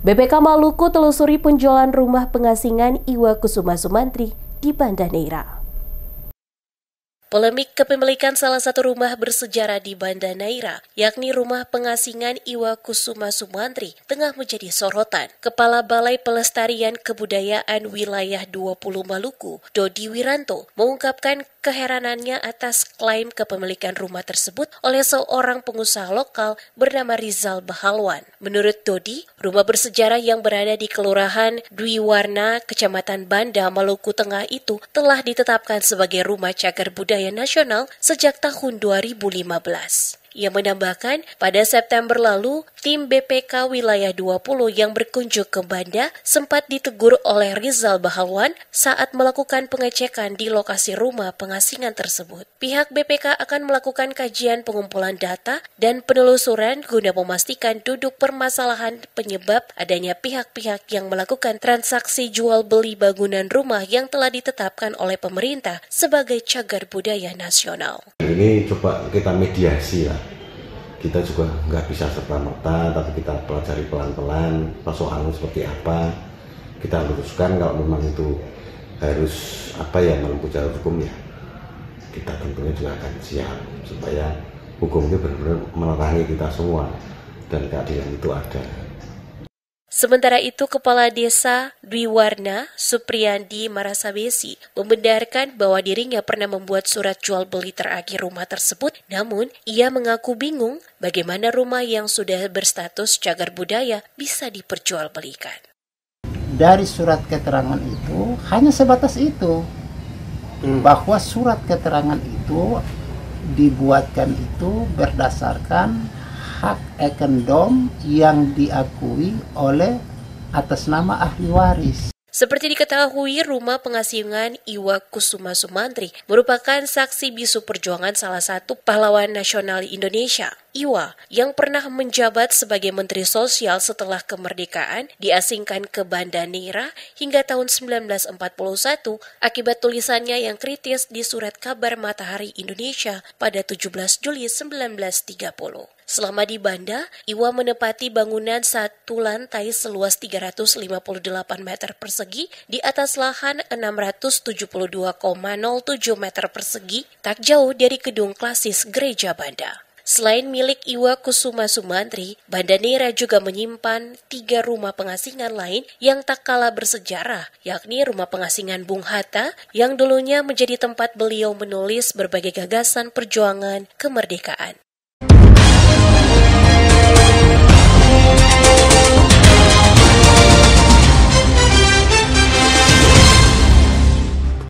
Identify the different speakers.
Speaker 1: BPK Maluku telusuri penjualan rumah pengasingan Iwa Kusuma Sumantri di Banda Neira. Polemik kepemilikan salah satu rumah bersejarah di Banda Neira, yakni rumah pengasingan Iwa Kusuma Sumantri, tengah menjadi sorotan. Kepala Balai Pelestarian Kebudayaan Wilayah 20 Maluku, Dodi Wiranto, mengungkapkan keheranannya atas klaim kepemilikan rumah tersebut oleh seorang pengusaha lokal bernama Rizal Bahalwan. Menurut Dodi, rumah bersejarah yang berada di Kelurahan Dwi Warna, Kecamatan Banda, Maluku Tengah itu telah ditetapkan sebagai Rumah Cagar Budaya Nasional sejak tahun 2015. Ia menambahkan, pada September lalu, tim BPK Wilayah 20 yang berkunjung ke Banda sempat ditegur oleh Rizal Bahalwan saat melakukan pengecekan di lokasi rumah pengasingan tersebut. Pihak BPK akan melakukan kajian pengumpulan data dan penelusuran guna memastikan duduk permasalahan penyebab adanya pihak-pihak yang melakukan transaksi jual beli bangunan rumah yang telah ditetapkan oleh pemerintah sebagai cagar budaya nasional.
Speaker 2: Ini coba kita mediasi lah. Kita juga nggak bisa serta-merta, tapi kita pelajari pelan-pelan persoalan seperti apa. Kita luruskan kalau memang itu harus menempuh jalur hukum, ya kita tentunya juga akan siap supaya hukum itu benar-benar menerangi kita semua dan keadilan itu ada.
Speaker 1: Sementara itu, Kepala Desa Dwi Warna, Supriyandi Marasabesi, membenarkan bahwa dirinya pernah membuat surat jual beli terakhir rumah tersebut, namun ia mengaku bingung bagaimana rumah yang sudah berstatus cagar budaya bisa diperjualbelikan.
Speaker 3: Dari surat keterangan itu hanya sebatas itu, bahwa surat keterangan itu dibuatkan itu berdasarkan hak ekendom yang diakui oleh atas nama ahli waris.
Speaker 1: Seperti diketahui, rumah pengasingan Iwa Kusuma Sumantri merupakan saksi bisu perjuangan salah satu pahlawan nasional Indonesia. Iwa, yang pernah menjabat sebagai Menteri Sosial setelah kemerdekaan, diasingkan ke Banda Neira hingga tahun 1941 akibat tulisannya yang kritis di Surat Kabar Matahari Indonesia pada 17 Juli 1930. Selama di Banda, Iwa menempati bangunan satu lantai seluas 358 meter persegi di atas lahan 672,07 meter persegi, tak jauh dari gedung klasis Gereja Banda. Selain milik Iwa Kusuma Sumantri, Banda Neira juga menyimpan 3 rumah pengasingan lain yang tak kalah bersejarah, yakni rumah pengasingan Bung Hatta yang dulunya menjadi tempat beliau menulis berbagai gagasan perjuangan kemerdekaan.